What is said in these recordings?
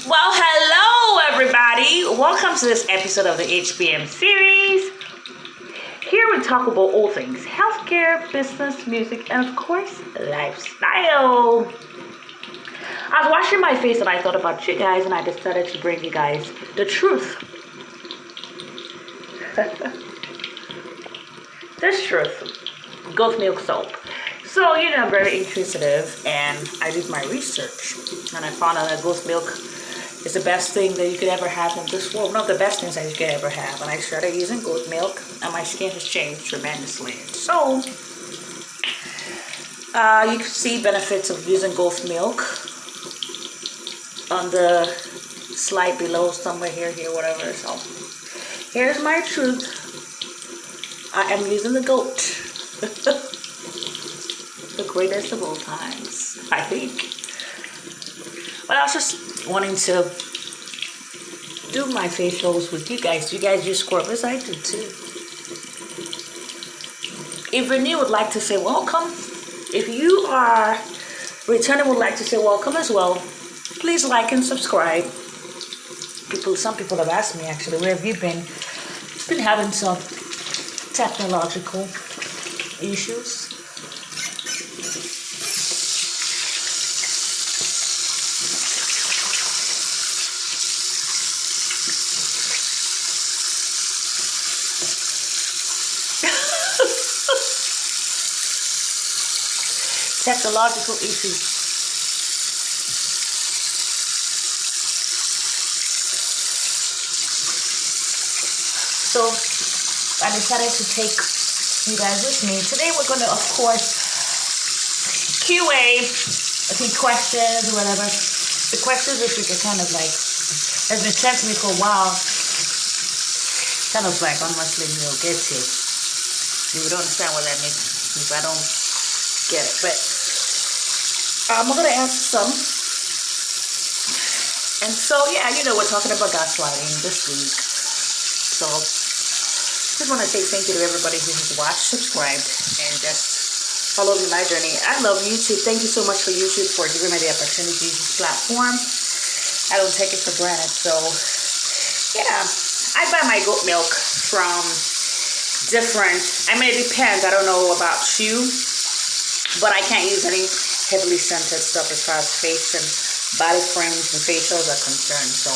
Well, hello everybody. Welcome to this episode of the HBM series. Here we talk about all things healthcare, business, music, and of course, lifestyle. I was washing my face and I thought about you guys and I decided to bring you guys the truth. This truth. Goat milk soap. So, I'm very inquisitive and I did my research and I found out that goat milk is the best thing that you could ever have in this world. One of the best things that you could ever have. And I started using goat milk and my skin has changed tremendously. So, you can see benefits of using goat milk on the slide below, somewhere here, whatever. So, here's my truth. I am using the goat. The greatest of all times, I think. But I was just wanting to do my facials with you guys. You guys use scrubbers? I do too. If you're new, would like to say welcome. If you are returning, would like to say welcome as well. Please like and subscribe. Some people have asked me actually, where have you been? I've been having some technological issues. Technological issues. So I decided to take you guys with me. Today we're going to, of course, QA the questions or whatever. The questions this week are kind of like, has been sent to me for a while. Kind of like, honestly, you'll get to. You don't understand what that means if I don't get it. But I'm going to answer some. And so, yeah, we're talking about gaslighting this week. So, just want to say thank you to everybody who has watched, subscribed, and just followed my journey. I love YouTube. Thank you so much for YouTube for giving me the opportunity to use this platform. I don't take it for granted. So, yeah, I buy my goat milk from different, it depends. I don't know about you, but I can't use any heavily scented stuff as far as face and body frames and facials are concerned. So,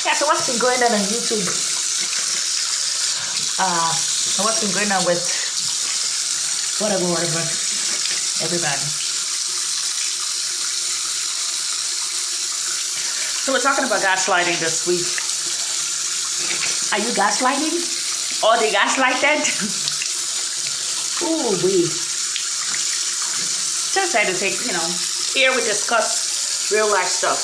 yeah, so what's been going on YouTube? What's been going on with whatever, everybody. So we're talking about gaslighting this week. Are you gaslighting? Or they gaslighted? Ooh, we. Just had to take, here we discuss real life stuff.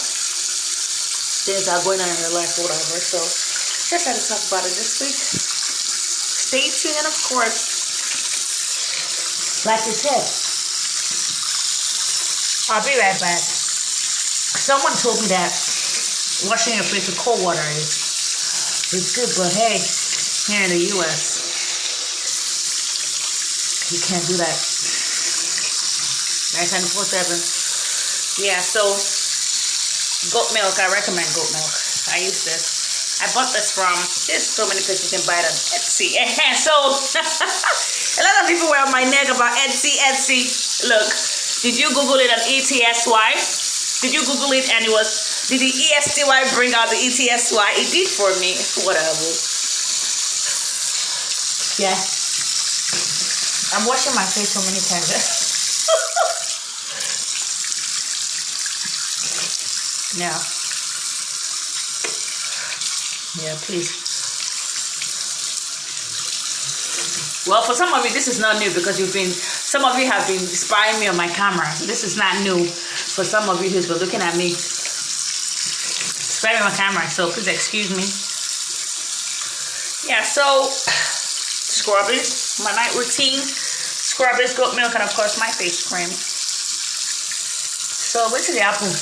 Things are going on in your life, whatever. So, just had to talk about it this week. Stay tuned, and of course, like you said, I'll be right back. Someone told me that washing your face with cold water is good, but hey, here in the US, you can't do that. 924/7. Yeah, so goat milk, I recommend goat milk. I use this. I bought this from, there's so many places you can buy it on Etsy. So, a lot of people were on my neck about Etsy. Look, did you Google it on ETSY? Did you Google it and did the ESTY bring out the ETSY? It did for me. Whatever. Yeah. I'm washing my face so many times. Yeah. Yeah, please. Well, for some of you, this is not new because some of you have been spying me on my camera. This is not new for some of you who's been looking at me. Spying on my camera, so please excuse me. Yeah, so scrubbers, my night routine, scrubbers, goat milk, and of course my face cream. So what's the apple?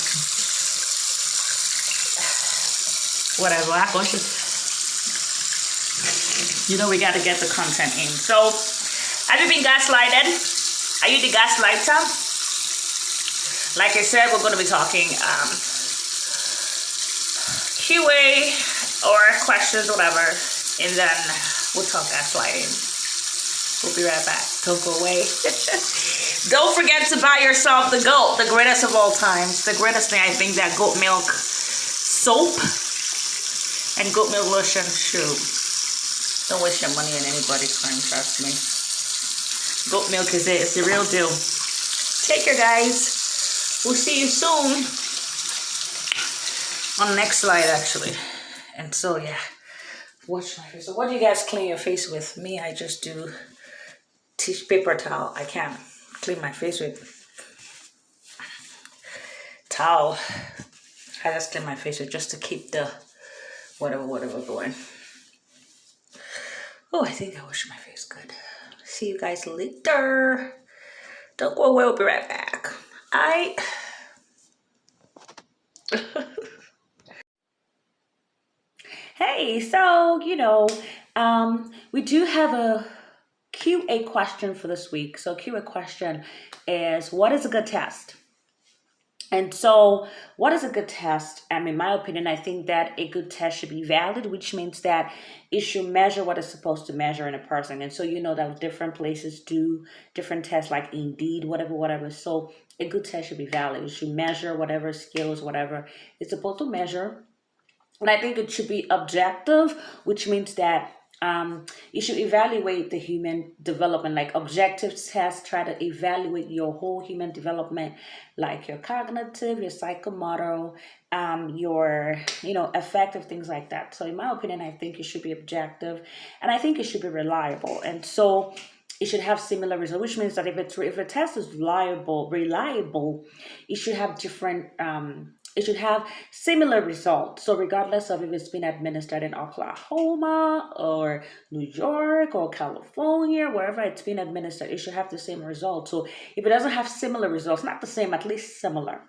Whatever, I go to You know, we got to get the content in. So, have you been gaslighted? Are you the gaslighter? Like I said, we're going to be talking QA or questions, whatever, and then we'll talk gaslighting. We'll be right back. Don't go away. Don't forget to buy yourself the goat, the greatest of all times. The greatest thing, I think, that goat milk soap and goat milk lotion. Shoot. Don't waste your money on anybody's crime, trust me. Goat milk is it. It's the real deal. Take care, guys. We'll see you soon. On the next slide, actually. And so, yeah. Watch my face. So what do you guys clean your face with? Me, I just do tissue paper towel. I can't clean my face with towel. I just clean my face with just to keep the whatever going. Oh, I think I washed my face good. See you guys later. Don't go away. We'll be right back. Hey, so, we do have a QA question for this week. So QA question is, what is a good test? And so what is a good test? In my opinion, I think that a good test should be valid, which means that it should measure what it's supposed to measure in a person. And so that different places do different tests, like Indeed, whatever. So a good test should be valid. It should measure whatever skills, whatever it's supposed to measure. And I think it should be objective, which means that you should evaluate the human development. Like objective tests try to evaluate your whole human development, like your cognitive, your psychomotor, your affective, things like that. So in my opinion, I think it should be objective, and I think it should be reliable. And so it should have similar results, which means that if a test is reliable, it should have different. It should have similar results. So regardless of if it's been administered in Oklahoma or New York or California, wherever it's been administered, it should have the same results. So if it doesn't have similar results, not the same, at least similar.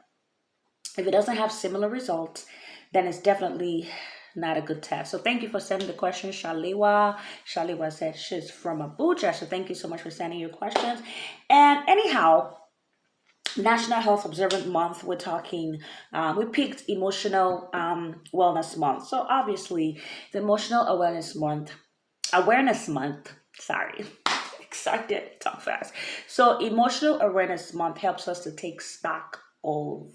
If it doesn't have similar results, then it's definitely not a good test. So thank you for sending the question, Shaliwa. Shaliwa said she's from Abuja. So thank you so much for sending your questions. And anyhow, National Health Observant Month, we're talking, we picked Emotional Wellness Month. So obviously, the Emotional Awareness Month, sorry, excited, talk fast. So Emotional Awareness Month helps us to take stock of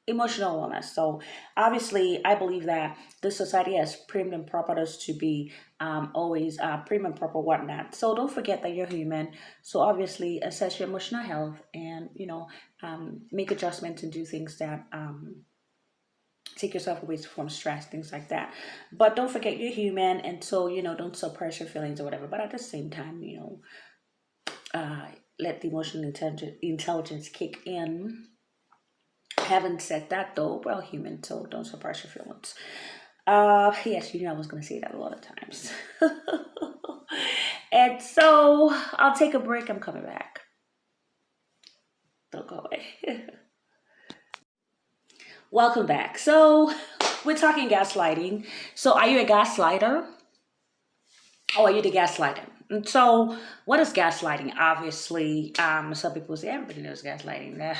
emotional wellness. So obviously, I believe that this society has prim and proper us to be always prim and proper whatnot. So don't forget that you're human. So obviously, assess your emotional health and make adjustments and do things that take yourself away from stress, things like that. But don't forget you're human, and so don't suppress your feelings or whatever. But at the same time, let the emotional intelligence kick in. Having said that, though, we're all human, so don't suppress your feelings. Yes, I was going to say that a lot of times. And so I'll take a break. I'm coming back. Don't go away. Welcome back. So we're talking gaslighting. So are you a gaslighter? Or are you the gaslighter? And so what is gaslighting? Obviously, some people say everybody knows gaslighting.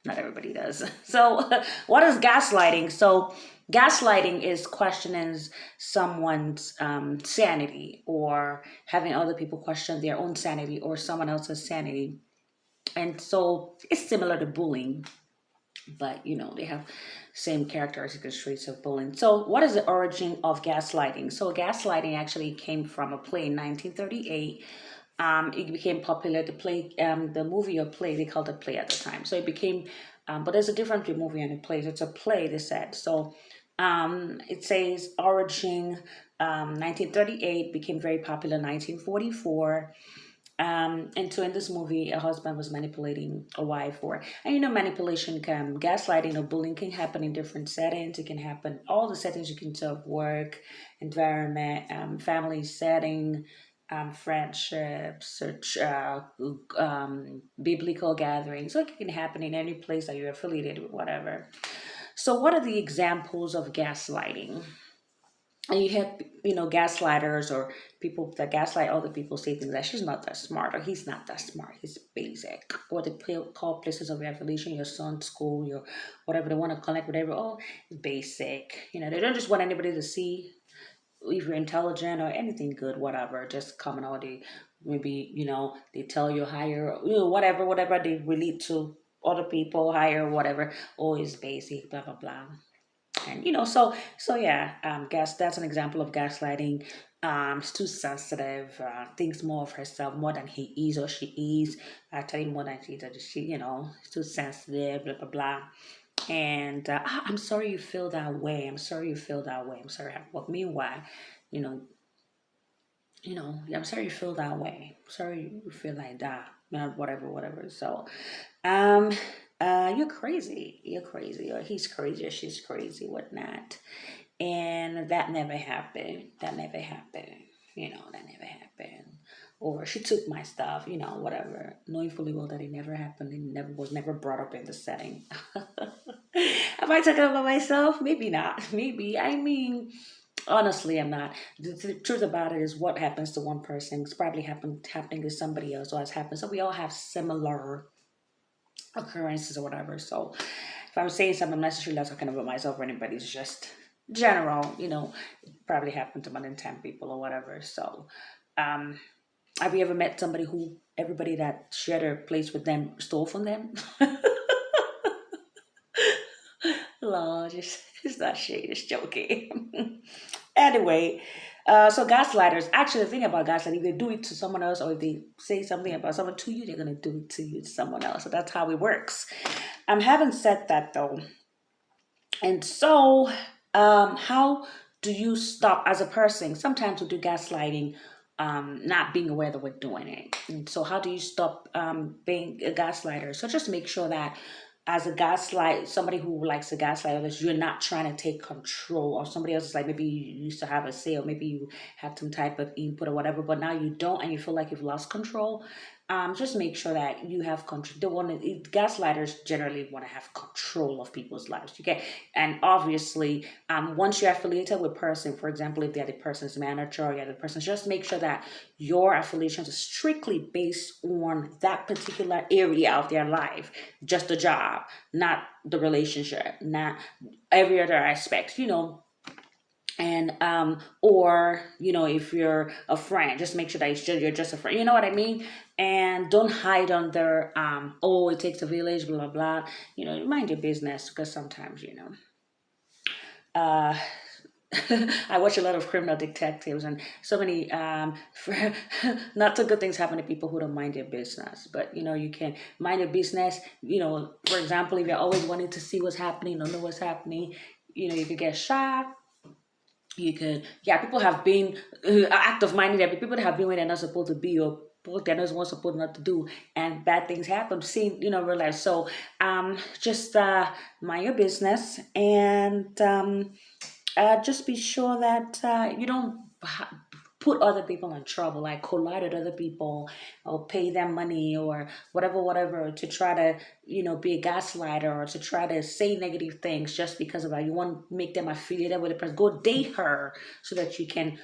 Not everybody does. So what is gaslighting? So gaslighting is questioning someone's sanity, or having other people question their own sanity or someone else's sanity. And so it's similar to bullying, but they have same characteristic traits of bullying. So what is the origin of gaslighting? So gaslighting actually came from a play in 1938. It became popular. The play, the movie or play, they called it play at the time. So it became, but there's a difference between movie and a play. It's a play, they said. So it says origin 1938, became very popular 1944. And so in this movie, a husband was manipulating a wife, manipulation gaslighting or bullying can happen in different settings. It can happen, all the settings you can serve: work, environment, family setting, friendships, church, biblical gatherings. So it can happen in any place that you're affiliated with, whatever. So what are the examples of gaslighting? And you have, gaslighters or people that gaslight other people, say things like she's not that smart or he's not that smart, he's basic. Or they call places of revelation, your son's school, your whatever they want to connect, whatever. Oh, basic. They don't just want anybody to see if you're intelligent or anything good, whatever. Just commonality. Maybe, they tell you higher, whatever they relate to other people, higher, whatever. Always basic, blah, blah, blah. And so yeah, gas that's an example of gaslighting. It's too sensitive, thinks more of herself more than he is or she is, telling more than she does. It's too sensitive, blah blah blah. And I'm sorry you feel that way. I'm sorry you feel that way. I'm sorry. Well, meanwhile, you know, I'm sorry you feel that way. Sorry you feel like that. Whatever, whatever. So, um, you're crazy. You're crazy, or he's crazy, or she's crazy, whatnot. And that never happened. That never happened. That never happened. Or she took my stuff. Whatever. Knowing fully well that it never happened. It never brought up in the setting. Am I talking about myself? Maybe not. Maybe. I mean, honestly, I'm not. The truth about it is, what happens to one person is probably happening to somebody else, or has happened. So we all have similar occurrences or whatever. So if I'm saying something, I'm not necessarily not talking about myself or anybody. It's just general. It probably happened to more than 10 people or whatever. So, um, have you ever met somebody who everybody that shared their place with them stole from them? Lord, just not shade, just joking. Anyway, so gaslighters. Actually, the thing about gaslighting, if they do it to someone else, or if they say something about someone to you, they're gonna do it to you to someone else. So that's how it works. Having said that, though, and so, how do you stop as a person? Sometimes we do gaslighting, not being aware that we're doing it. And so, how do you stop being a gaslighter? So, just make sure that as a gaslight, somebody who likes to gaslight others, you're not trying to take control of somebody else's life. Maybe you used to have a say, or maybe you had some type of input or whatever, but now you don't, and you feel like you've lost control. Just make sure that you have control. The one gaslighters generally want to have control of people's lives. Okay, and obviously, once you're affiliated with person, for example, if they're the person's manager or you're the person, just make sure that your affiliations are strictly based on that particular area of their life, just the job, not the relationship, not every other aspect. And or if you're a friend, just make sure that you're just a friend, you know what I mean. And don't hide under oh, it takes a village, blah blah blah. Mind your business, because sometimes uh I watch a lot of criminal detectives, and so many not so good things happen to people who don't mind their business. But you can mind your business. For example, if you're always wanting to see what's happening or know what's happening, you could get shot. You could, yeah, people have been act of minding that people that have been where they're not supposed to be, or what they're not supposed not to do, and bad things happen. Seen, real life. So, just mind your business, and just be sure that you don't put other people in trouble, like collide with other people, or pay them money, or whatever, whatever, to try to, be a gaslighter, or to try to say negative things just because of that. You want to make them affiliated with the person. Go date her so that you can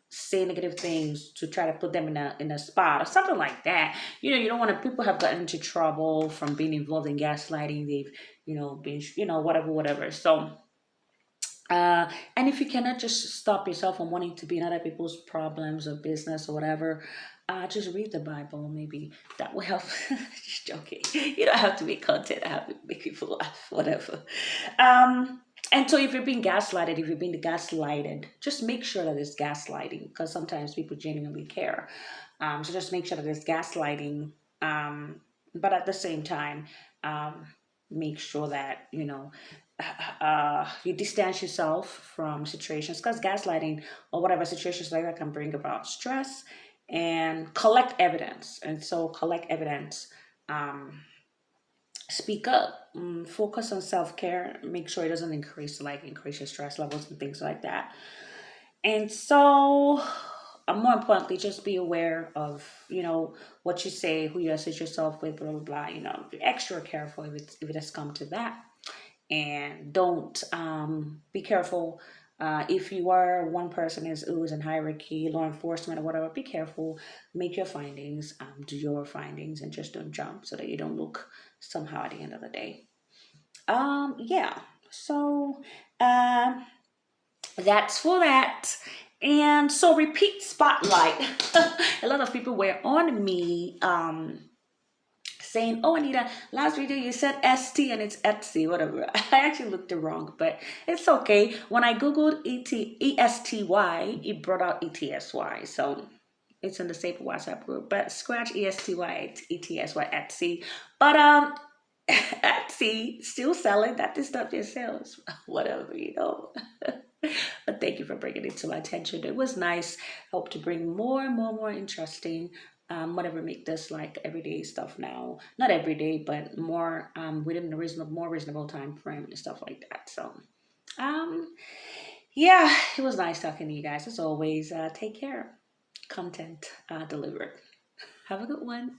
say negative things to try to put them in a spot or something like that. You don't want to. People have gotten into trouble from being involved in gaslighting. They've been whatever, whatever. So. And if you cannot just stop yourself from wanting to be in other people's problems or business or whatever, just read the Bible. Maybe that will help. Just joking. You don't have to make content. I have to make people laugh, whatever. And so if you're being gaslighted, if you're being gaslighted, just make sure that it's gaslighting, because sometimes people genuinely care. So just make sure that it's gaslighting. But at the same time, um, make sure that you distance yourself from situations, because gaslighting or whatever situations like that can bring about stress. And collect evidence. And so collect evidence. um, Speak up. Focus on self-care. Make sure it doesn't increase your stress levels and things like that. And so, more importantly, just be aware of what you say, who you associate yourself with, blah blah blah. Be extra careful if it has come to that. And don't be careful If you are one person who's in hierarchy, law enforcement or whatever, be careful. Make your findings, do your findings, and just don't jump so that you don't look somehow at the end of the day. Yeah. So um, that's for that. And so repeat spotlight. A lot of people were on me. Saying, "Oh, Anita, last video you said ST and it's Etsy, whatever." I actually looked it wrong, but it's okay. When I googled ESTY, it brought out ETSY, so it's in the same WhatsApp group. But scratch ESTY, ETSY, Etsy. But Etsy still selling that. This stuff just sells, whatever, you know. But thank you for bringing it to my attention. It was nice. Hope to bring more and more interesting, whatever, make this like everyday stuff now. Not every day, but more within the more reasonable time frame and stuff like that. So um yeah, it was nice talking to you guys as always. Take care. Content delivered. Have a good one.